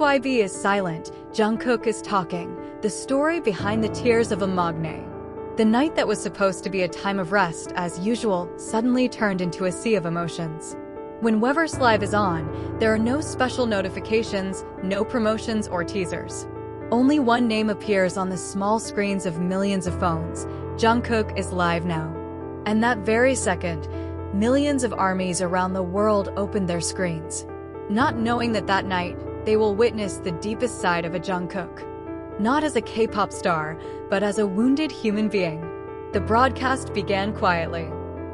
HYBE is silent, Jungkook is talking, the story behind the tears of a Maknae. The night that was supposed to be a time of rest, as usual, suddenly turned into a sea of emotions. When Weverse Live is on, there are no special notifications, no promotions or teasers. Only one name appears on the small screens of millions of phones. Jungkook is live now. And that very second, millions of armies around the world open their screens, not knowing that that night, they will witness the deepest side of a Jungkook. Not as a K-pop star, but as a wounded human being. The broadcast began quietly.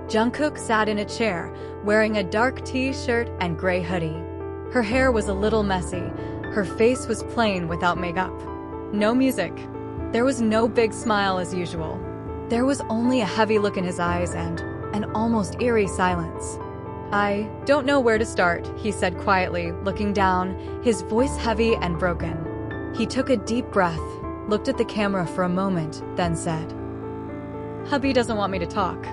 Jungkook sat in a chair, wearing a dark t-shirt and gray hoodie. Her hair was a little messy. Her face was plain without makeup. No music. There was no big smile as usual. There was only a heavy look in his eyes and an almost eerie silence. "I don't know where to start," he said quietly, looking down, his voice heavy and broken. He took a deep breath, looked at the camera for a moment, then said, "Hubby doesn't want me to talk.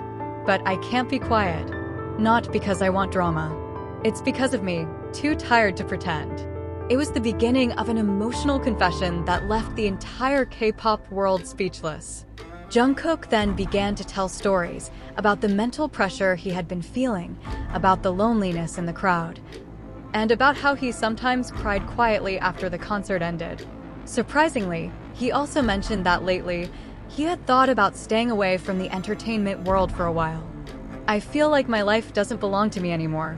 But I can't be quiet. Not because I want drama. It's because of me, too tired to pretend." It was the beginning of an emotional confession that left the entire K-pop world speechless. Jungkook then began to tell stories about the mental pressure he had been feeling, about the loneliness in the crowd, and about how he sometimes cried quietly after the concert ended. Surprisingly, he also mentioned that lately, he had thought about staying away from the entertainment world for a while. "I feel like my life doesn't belong to me anymore.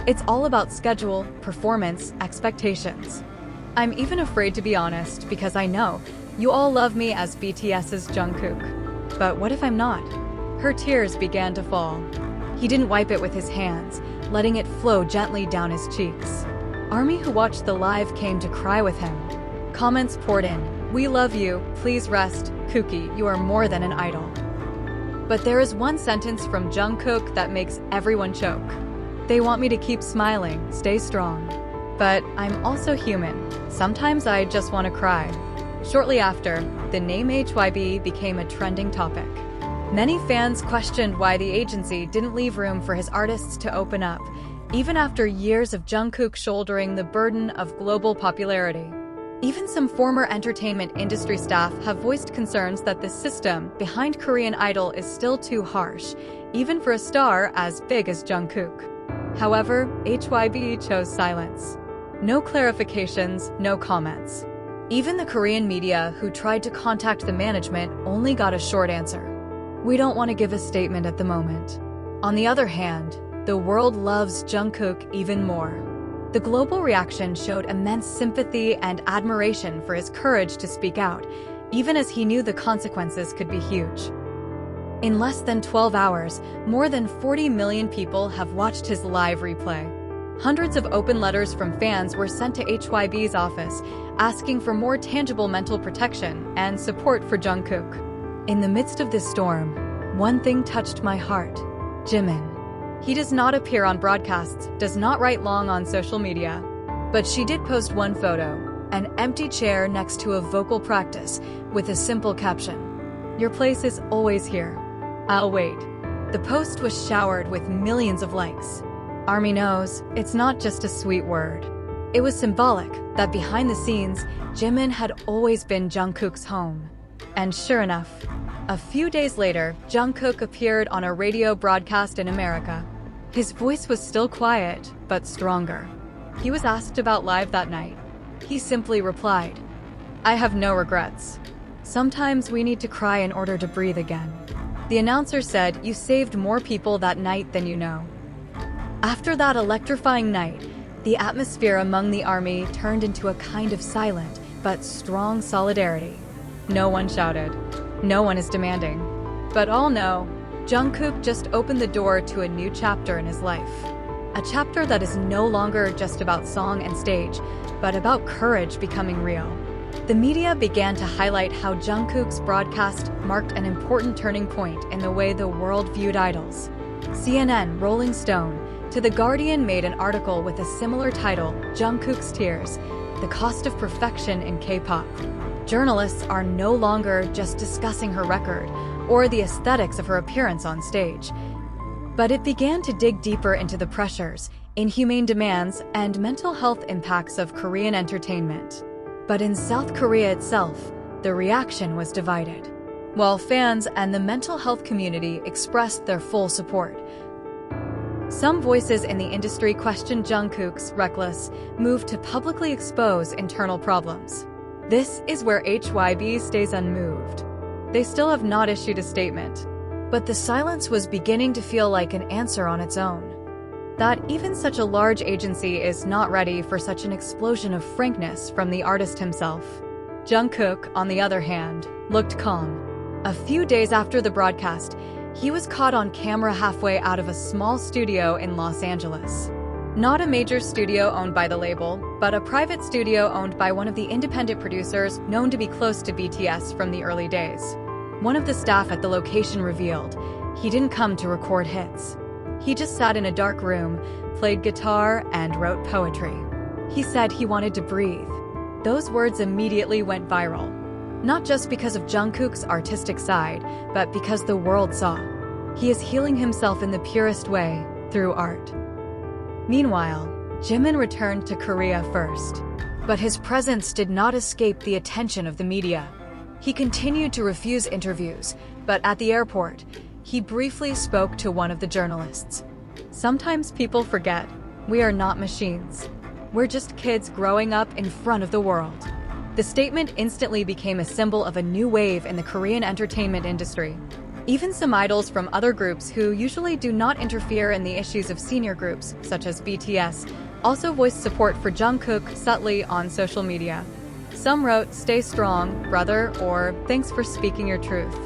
It's all about schedule, performance, expectations. I'm even afraid to be honest because I know you all love me as BTS's Jungkook. But what if I'm not?" Her tears began to fall. He didn't wipe it with his hands, letting it flow gently down his cheeks. Army who watched the live came to cry with him. Comments poured in. "We love you, please rest, Kookie, you are more than an idol." But there is one sentence from Jungkook that makes everyone choke. "They want me to keep smiling, stay strong. But I'm also human. Sometimes I just want to cry." Shortly after, the name HYBE became a trending topic. Many fans questioned why the agency didn't leave room for his artists to open up, even after years of Jungkook shouldering the burden of global popularity. Even some former entertainment industry staff have voiced concerns that the system behind Korean Idol is still too harsh, even for a star as big as Jungkook. However, HYBE chose silence. No clarifications, no comments. Even the Korean media who tried to contact the management only got a short answer. "We don't want to give a statement at the moment." On the other hand, the world loves Jungkook even more. The global reaction showed immense sympathy and admiration for his courage to speak out, even as he knew the consequences could be huge. In less than 12 hours, more than 40 million people have watched his live replay. Hundreds of open letters from fans were sent to HYBE's office, asking for more tangible mental protection and support for Jungkook. In the midst of this storm, one thing touched my heart: Jimin. He does not appear on broadcasts, does not write long on social media. But she did post one photo, an empty chair next to a vocal practice, with a simple caption, "Your place is always here. I'll wait." The post was showered with millions of likes. Army knows, it's not just a sweet word. It was symbolic that behind the scenes, Jimin had always been Jungkook's home. And sure enough, a few days later, Jungkook appeared on a radio broadcast in America. His voice was still quiet, but stronger. He was asked about live that night. He simply replied, "I have no regrets. Sometimes we need to cry in order to breathe again." The announcer said, "You saved more people that night than you know." After that electrifying night, the atmosphere among the army turned into a kind of silent but strong solidarity. No one shouted. No one is demanding. But all know, Jungkook just opened the door to a new chapter in his life. A chapter that is no longer just about song and stage, but about courage becoming real. The media began to highlight how Jungkook's broadcast marked an important turning point in the way the world viewed idols. CNN, Rolling Stone, to The Guardian made an article with a similar title, Jungkook's Tears, The Cost of Perfection in K-pop. Journalists are no longer just discussing her record or the aesthetics of her appearance on stage, But it began to dig deeper into the pressures, inhumane demands, and mental health impacts of Korean entertainment. But in South Korea itself, the reaction was divided. While fans and the mental health community expressed their full support, some voices in the industry questioned Jungkook's reckless move to publicly expose internal problems. This is where HYBE stays unmoved. They still have not issued a statement, but the silence was beginning to feel like an answer on its own. That even such a large agency is not ready for such an explosion of frankness from the artist himself. Jungkook, on the other hand, looked calm. A few days after the broadcast, he was caught on camera halfway out of a small studio in Los Angeles. Not a major studio owned by the label, but a private studio owned by one of the independent producers known to be close to BTS from the early days. One of the staff at the location revealed he didn't come to record hits. He just sat in a dark room, played guitar, and wrote poetry. He said he wanted to breathe. Those words immediately went viral. Not just because of Jungkook's artistic side, but because the world saw. He is healing himself in the purest way, through art. Meanwhile, Jimin returned to Korea first. But his presence did not escape the attention of the media. He continued to refuse interviews, but at the airport, he briefly spoke to one of the journalists. Sometimes people forget, we are not machines. We're just kids growing up in front of the world. The statement instantly became a symbol of a new wave in the Korean entertainment industry. Even some idols from other groups who usually do not interfere in the issues of senior groups, such as BTS, also voiced support for Jungkook subtly on social media. Some wrote, "Stay strong, brother," or "Thanks for speaking your truth."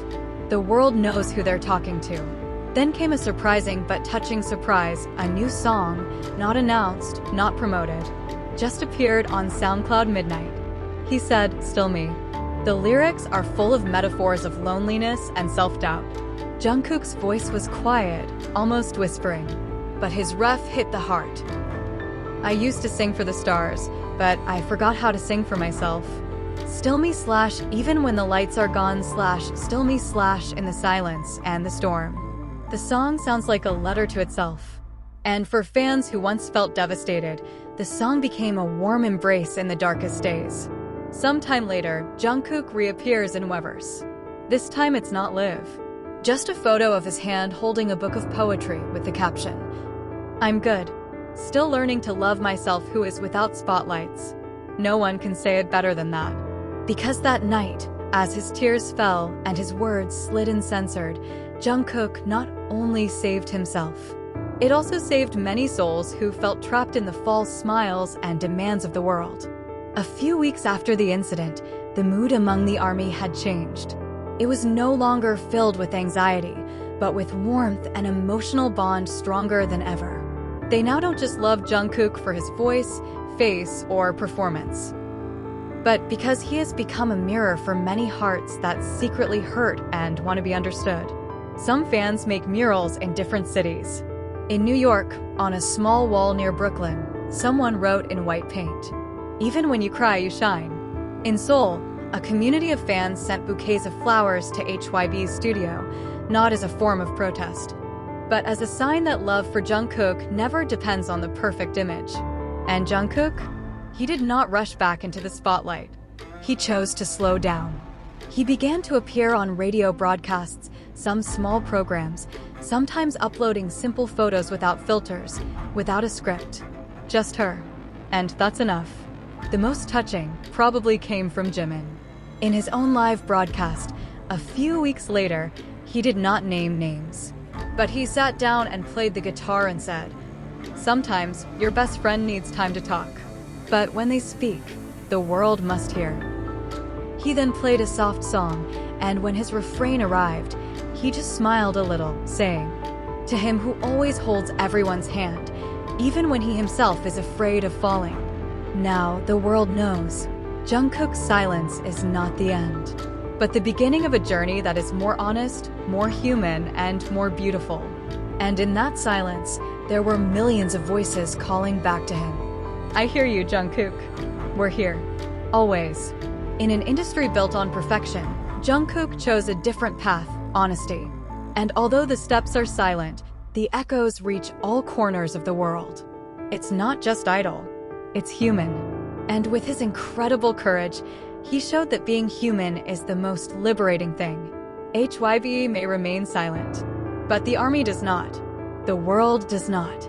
The world knows who they're talking to. Then came a surprising but touching surprise, a new song, not announced, not promoted, just appeared on SoundCloud midnight. He said, "Still me." The lyrics are full of metaphors of loneliness and self-doubt. Jungkook's voice was quiet, almost whispering, but his ref hit the heart. "I used to sing for the stars, but I forgot how to sing for myself. Still me / even when the lights are gone / still me / in the silence and the storm." The song sounds like a letter to itself. And for fans who once felt devastated, the song became a warm embrace in the darkest days. Sometime later, Jungkook reappears in Weverse. This time it's not live. Just a photo of his hand holding a book of poetry with the caption, "I'm good. Still learning to love myself who is without spotlights." No one can say it better than that. Because that night, as his tears fell and his words slid uncensored, Jungkook not only saved himself, it also saved many souls who felt trapped in the false smiles and demands of the world. A few weeks after the incident, the mood among the army had changed. It was no longer filled with anxiety, but with warmth and emotional bond stronger than ever. They now don't just love Jungkook for his voice, face, or performance, but because he has become a mirror for many hearts that secretly hurt and want to be understood. Some fans make murals in different cities. In New York, on a small wall near Brooklyn, someone wrote in white paint, "Even when you cry, you shine." In Seoul, a community of fans sent bouquets of flowers to HYBE's studio, not as a form of protest, but as a sign that love for Jungkook never depends on the perfect image. And Jungkook? He did not rush back into the spotlight. He chose to slow down. He began to appear on radio broadcasts, some small programs, sometimes uploading simple photos without filters, without a script. Just her. And that's enough. The most touching probably came from Jimin. In his own live broadcast, a few weeks later, he did not name names. But he sat down and played the guitar and said, "Sometimes your best friend needs time to talk. But when they speak, the world must hear." He then played a soft song, and when his refrain arrived, he just smiled a little, saying, "To him who always holds everyone's hand, even when he himself is afraid of falling." Now the world knows, Jungkook's silence is not the end, but the beginning of a journey that is more honest, more human, and more beautiful. And in that silence, there were millions of voices calling back to him. "I hear you, Jungkook. We're here. Always." In an industry built on perfection, Jungkook chose a different path, honesty. And although the steps are silent, The echoes reach all corners of the world. It's not just idol, it's human. And with his incredible courage, he showed that being human is the most liberating thing. HYBE may remain silent, but the army does not. The world does not.